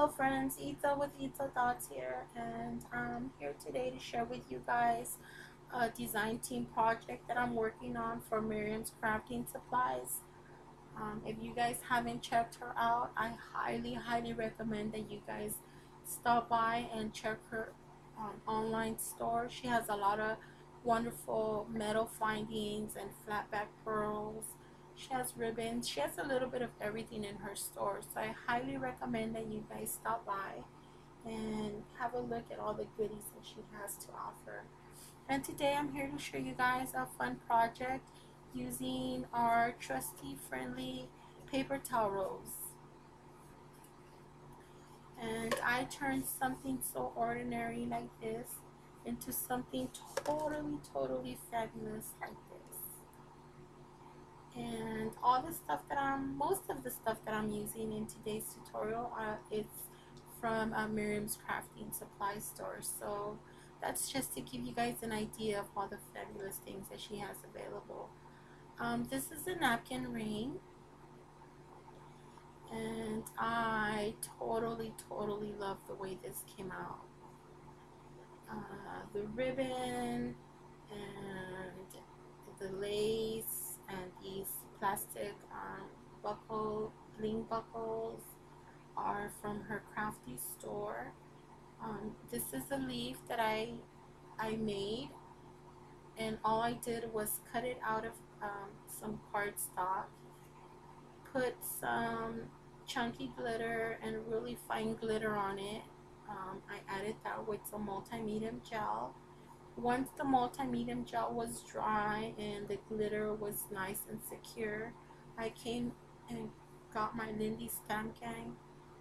Hello friends, Itza with Itza Thoughts here, and I'm here today to share with you guys a design team project that I'm working on for Miriam's crafting supplies. If you guys haven't checked her out, I highly recommend that you guys stop by and check her online store. She has a lot of wonderful metal findings and flat back pearls. She has ribbons. She has a little bit of everything in her store. So I highly recommend that you guys stop by and have a look at all the goodies that she has to offer. And today I'm here to show you guys a fun project using our trusty friendly paper towel rolls. And I turned something so ordinary like this into something totally fabulous like this. And all the stuff that most of the stuff that I'm using in today's tutorial is from Miriam's crafting supply store. So that's just to give you guys an idea of all the fabulous things that she has available. This is a napkin ring, and I totally love the way this came out. The ribbon and the lace and these plastic bling buckles are from her crafty store. This is a leaf that I made, and all I did was cut it out of some cardstock, put some chunky glitter and really fine glitter on it. I added that with some multi-medium gel. Once the multi-medium gel was dry and the glitter was nice and secure, I came and got my Lindy Stamp Gang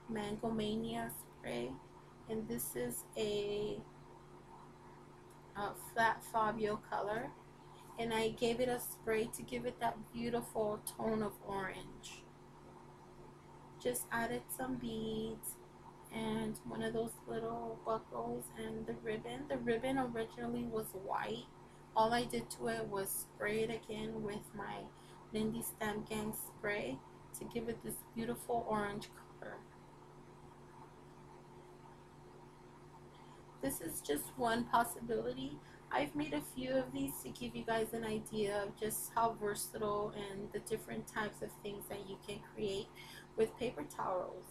Mango Mania spray, and this is a flat Fabio color, and I gave it a spray to give it that beautiful tone of orange. Just added some beads and one of those little buckles and the ribbon. The ribbon originally was white. All I did to it was spray it again with my Lindy Stamp Gang spray to give it this beautiful orange color. This is just one possibility. I've made a few of these to give you guys an idea of just how versatile and the different types of things that you can create with paper towels.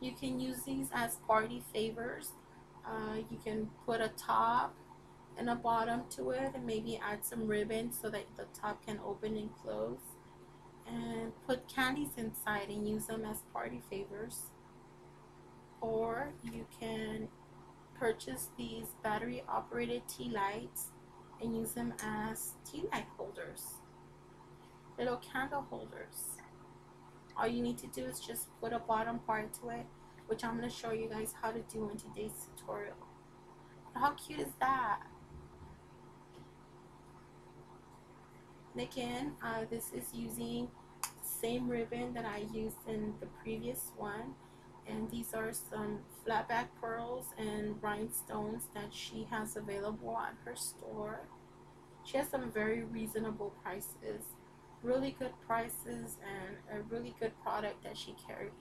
You can use these as party favors. You can put a top and a bottom to it and maybe add some ribbon so that the top can open and close, and put candies inside and use them as party favors. Or you can purchase these battery operated tea lights and use them as tea light holders, little candle holders. All you need to do is just put a bottom part to it, which I'm going to show you guys how to do in today's tutorial. But how cute is that? And again, this is using the same ribbon that I used in the previous one, and these are some flat back pearls and rhinestones that she has available at her store. She has some very reasonable prices, really good prices, and a really good product that she carries.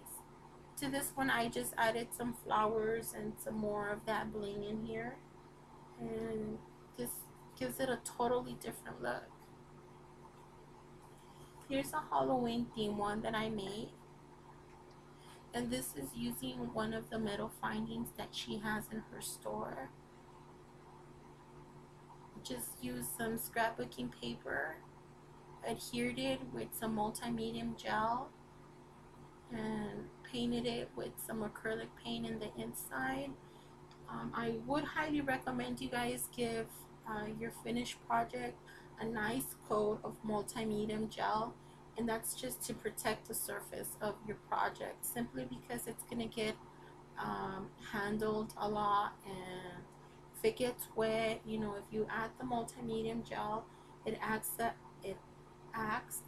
To this one I just added some flowers and some more of that bling in here, and this gives it a totally different look. Here's a Halloween theme one that I made, and this is using one of the metal findings that she has in her store. Just used some scrapbooking paper, adhered it with some multi-medium gel, and painted it with some acrylic paint in the inside. I would highly recommend you guys give your finished project a nice coat of multi-medium gel, and that's just to protect the surface of your project, simply because it's going to get handled a lot, and if it gets wet, you know, if you add the multi-medium gel, it acts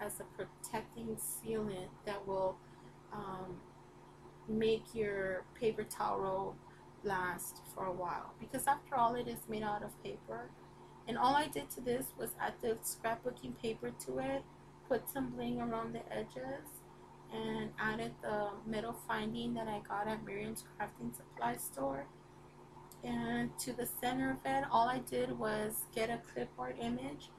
as a protecting sealant that will make your paper towel roll last for a while, because after all it is made out of paper. And all I did to this was add the scrapbooking paper to it, put some bling around the edges, and added the metal finding that I got at Miriam's crafting supply store. And to the center of it, all I did was get a clipboard image,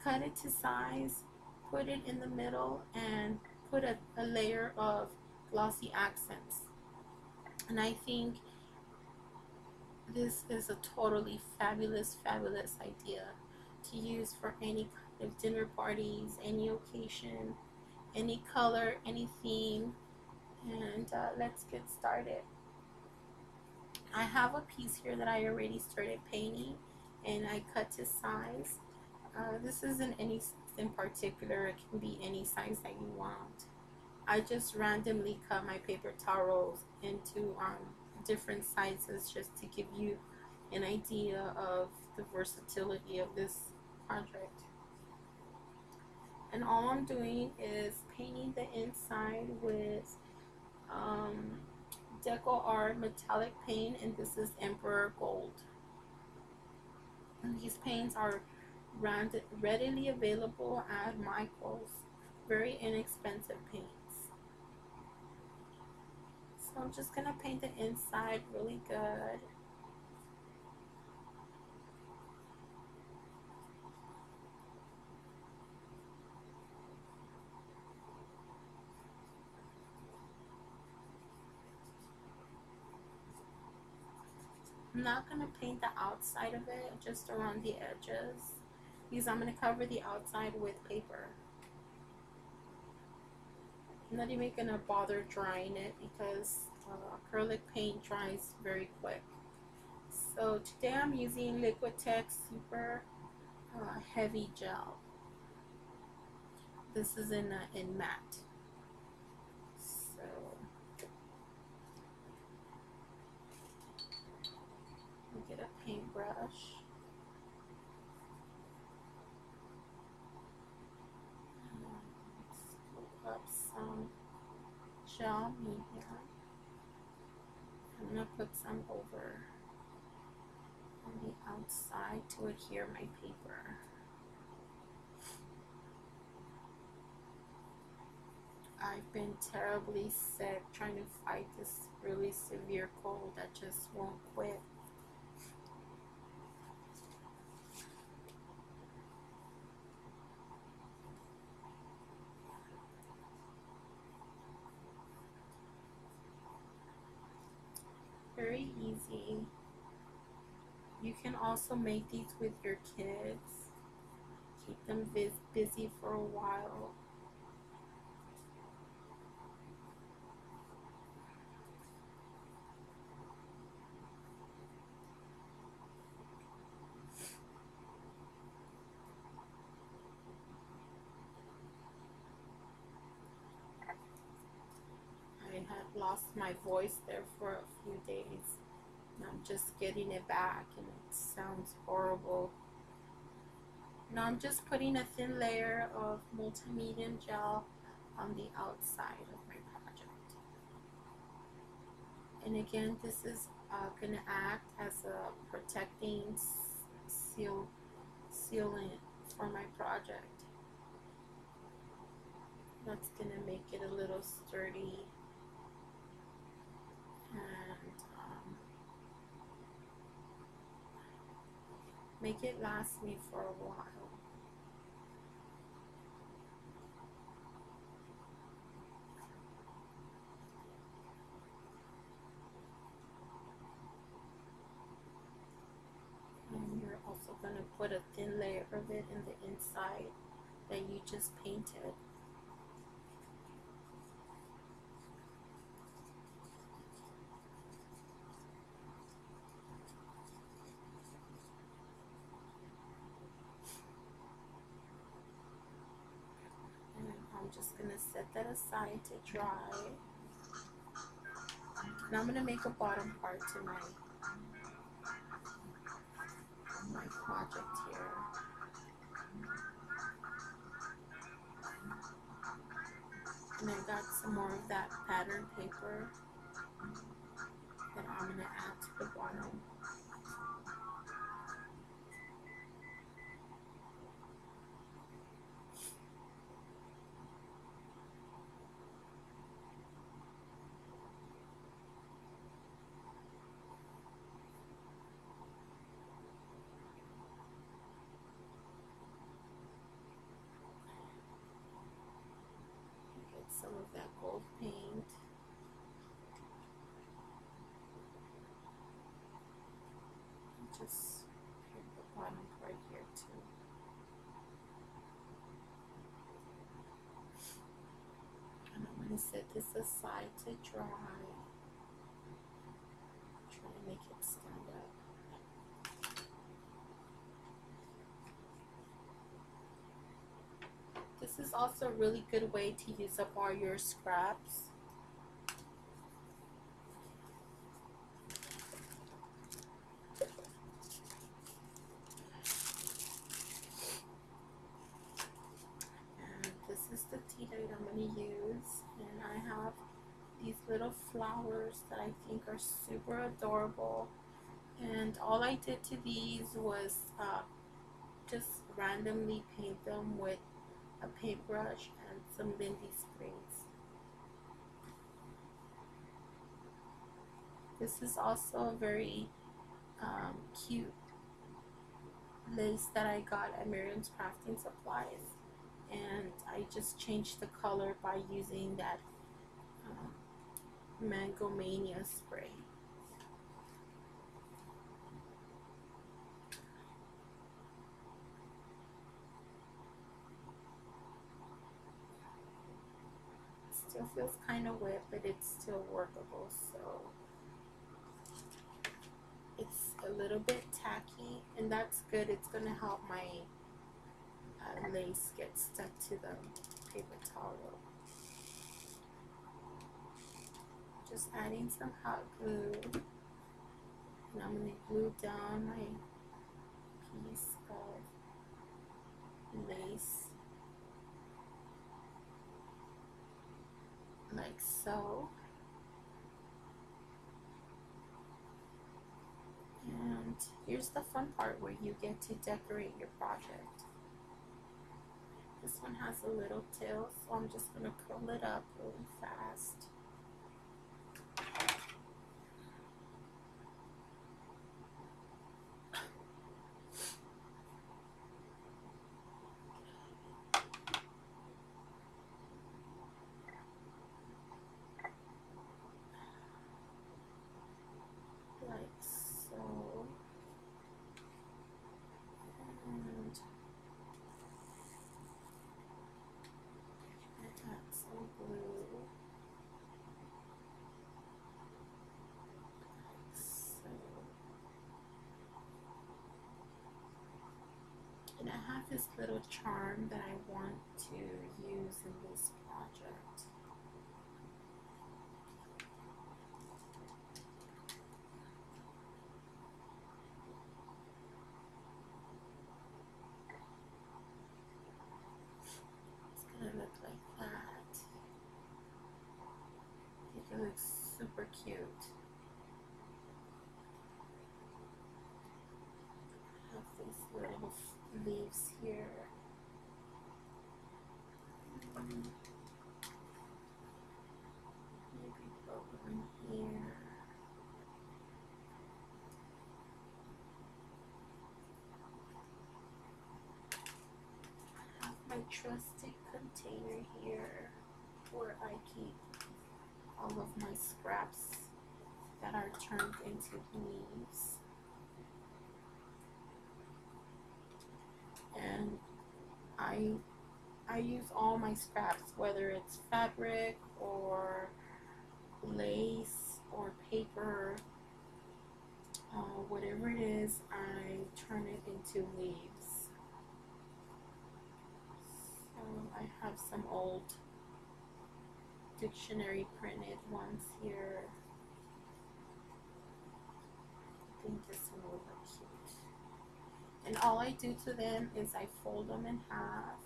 cut it to size, put it in the middle, and put a layer of glossy accents. And I think this is a totally fabulous idea to use for any kind of dinner parties, any occasion, any color, any theme. And let's get started. I have a piece here that I already started painting and I cut to size. This isn't any size in particular, it can be any size that you want. I just randomly cut my paper towels into different sizes just to give you an idea of the versatility of this project. And all I'm doing is painting the inside with DECOR metallic paint, and this is Emperor Gold. And these paints are readily available at Michael's. Very inexpensive paints. So I'm just gonna paint the inside really good. I'm not going to paint the outside of it, just around the edges, because I'm going to cover the outside with paper. I'm not even going to bother drying it because acrylic paint dries very quick. So today I'm using Liquitex Super Heavy Gel. This is in matte. So get a paintbrush. Scoop up some gel medium. I'm going to put some over on the outside to adhere my paper. I've been terribly sick trying to fight this really severe cold that just won't quit. Very easy. You can also make these with your kids. Keep them busy for a while. I had lost my voice there for a few days. I'm just getting it back and it sounds horrible. Now I'm just putting a thin layer of multi-medium gel on the outside of my project. And again, this is going to act as a protecting sealant for my project. That's going to make it a little sturdy and make it last me for a while. And you're also going to put a thin layer of it in the inside that you just painted. I'm just going to set that aside to dry. And I'm going to make a bottom part to my project here. And I got some more of that pattern paper that I'm going to add to the bottom. set this aside to dry. Try to make it stand up. This is also a really good way to use up all your scraps. And this is the tea that I'm going to use. And I have these little flowers that I think are super adorable. And all I did to these was just randomly paint them with a paintbrush and some Lindy sprigs. This is also a very cute lace that I got at Miriams Crafting Supplies, and I just changed the color by using that Mango Mania spray. Still feels kind of wet, but it's still workable, so it's a little bit tacky, and that's good. It's going to help my lace get stuck to the paper towel. Just adding some hot glue, and I'm going to glue down my piece of lace like so. And here's the fun part where you get to decorate your project. This one has a little tail, so I'm just going to curl it up really fast. Like so. And I add some glue. Like so. And I have this little charm that I want to use in this project. It's gonna look like that. I think it looks super cute. I have these little leaves here. Maybe put one here. I have my trusted container here where I keep all of my scraps that are turned into leaves. And I use all my scraps, whether it's fabric or lace or paper, whatever it is, I turn it into leaves. So I have some old dictionary printed ones here. I think this one will look cute. And all I do to them is I fold them in half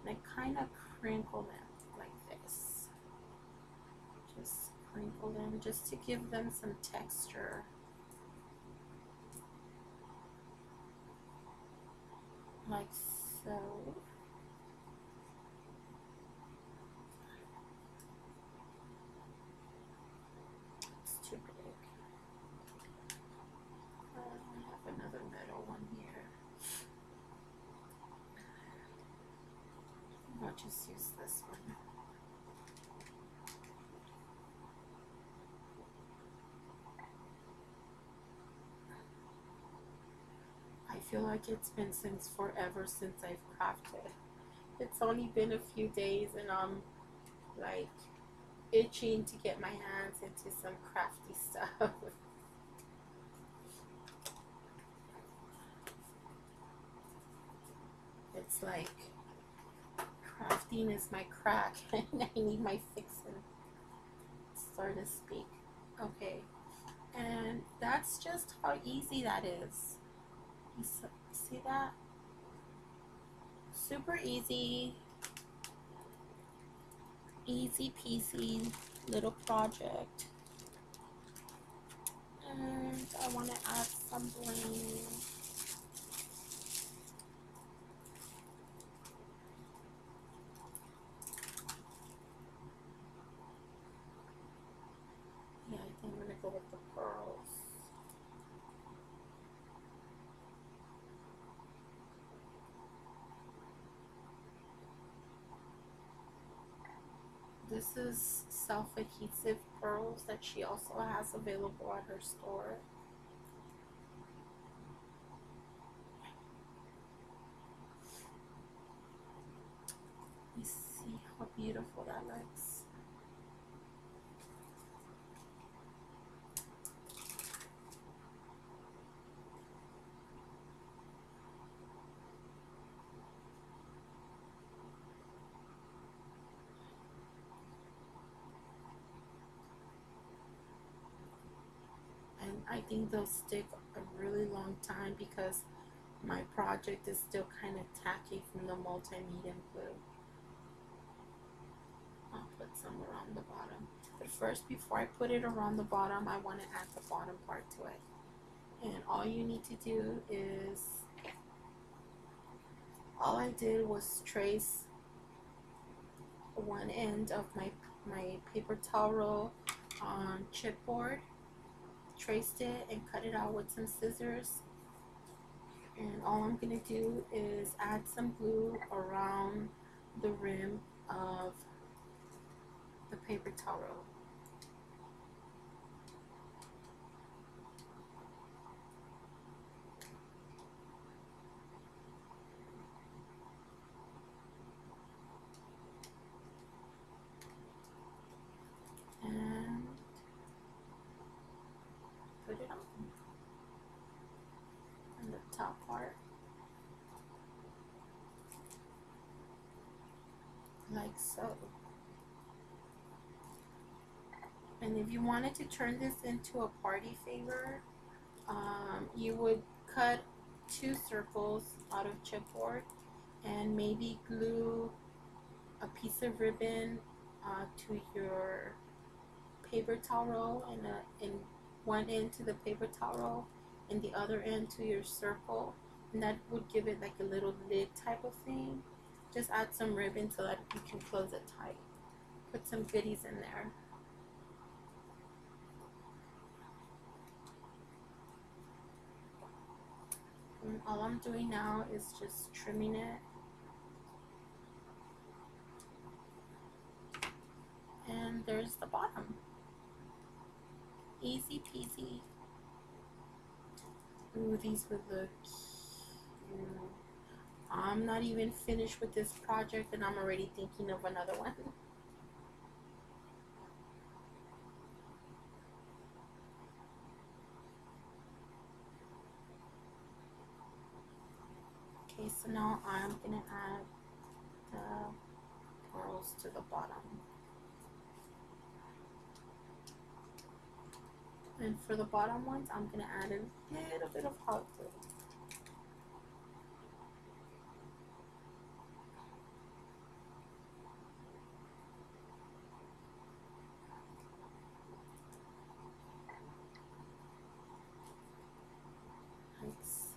and I kind of crinkle them like this. Just crinkle them just to give them some texture. Like so. It's too big. I have another metal one here. I'll just use this one. I feel like it's been forever since I've crafted. It's only been a few days and I'm like itching to get my hands into some crafty stuff. It's like crafting is my crack and I need my fixin', so to speak. Okay, and that's just how easy that is. You see that? Super easy, easy peasy little project. And I want to add some bling. Yeah, I think I'm gonna go with the pearls. This is self-adhesive pearls that she also has available at her store. You see how beautiful that looks. And I think they'll stick a really long time because my project is still kind of tacky from the multi-medium glue. I'll put some around the bottom. But first, before I put it around the bottom, I want to add the bottom part to it. And all you need to do is, all I did was trace one end of my paper towel roll on chipboard, traced it and cut it out with some scissors. And all I'm going to do is add some glue around the rim of the paper towel roll. And put it on the top part, like so. And if you wanted to turn this into a party favor, you would cut 2 circles out of chipboard and maybe glue a piece of ribbon to your paper towel roll, and in one end to the paper towel roll and the other end to your circle, and that would give it like a little lid type of thing. Just add some ribbon so that you can close it tight. Put some goodies in there. And all I'm doing now is just trimming it. And there's the bottom. Easy peasy. Ooh, these would look cute. I'm not even finished with this project and I'm already thinking of another one. Okay, so now I'm gonna add the pearls to the bottom. And for the bottom ones, I'm gonna add a little bit of hot glue. Like so.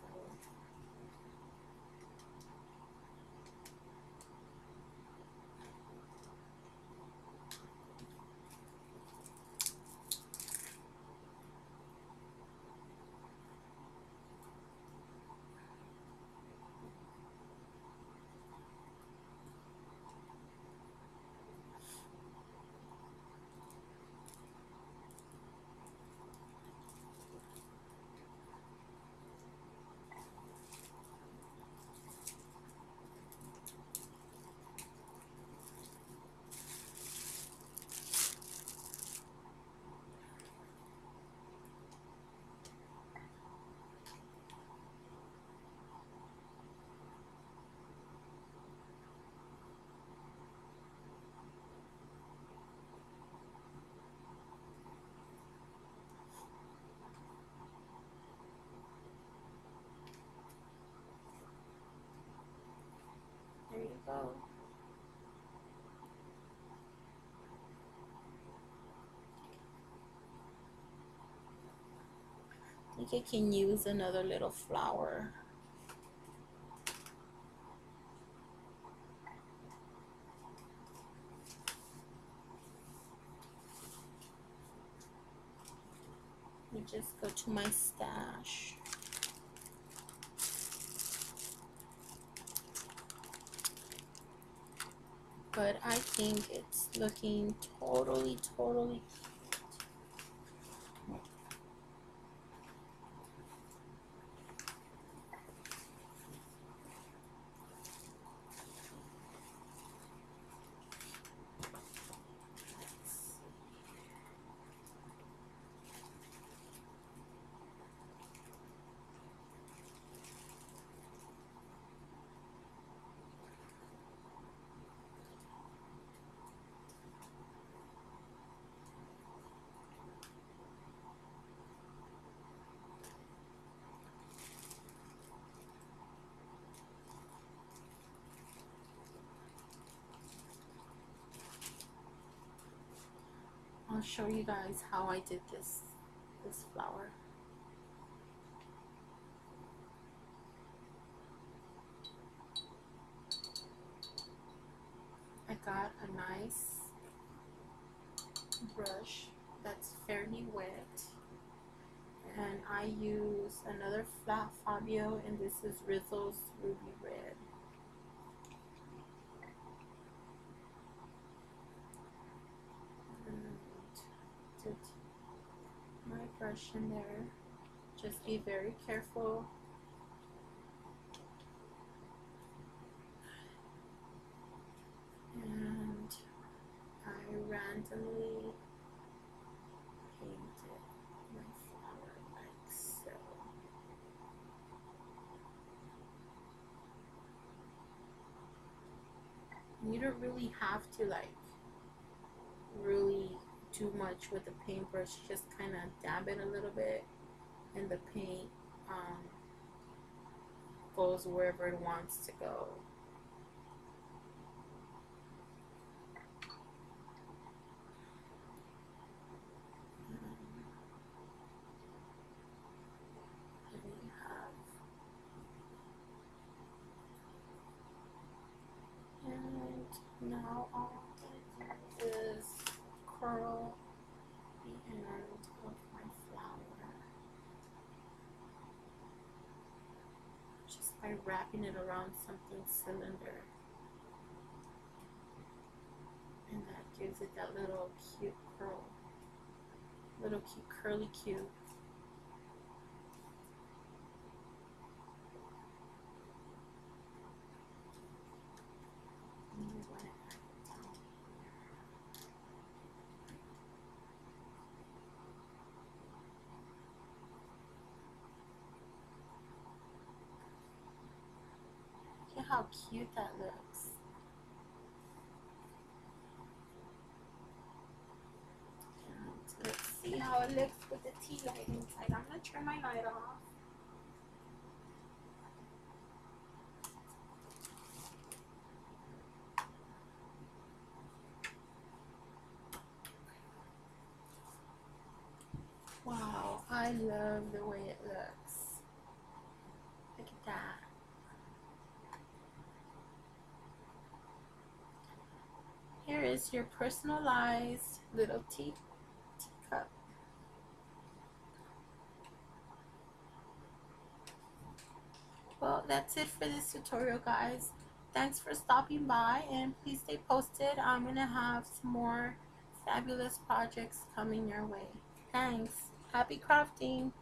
I think I can use another little flower. Let me just go to my stash. But I think it's looking totally I'll show you guys how I did this flower. I got a nice brush that's fairly wet, and I use another flat Fabio, and this is Rizzo's Ruby Red. Did my brush in there. Just be very careful. And I randomly painted my flower like so. You don't really have to like really too much with the paintbrush, just kind of dab it a little bit, and the paint goes wherever it wants to go. And now all I do is curl the end of my flower just by wrapping it around something cylinder, and that gives it that little cute curl, little cute curly cue. Look at how cute that looks. And let's see how it looks with the tea light inside. I'm gonna turn my light off. Wow, I love the way it looks. Look at that. Here is your personalized little teacup. Well, that's it for this tutorial, guys. Thanks for stopping by, and please stay posted. I'm gonna have some more fabulous projects coming your way. Thanks. Happy crafting.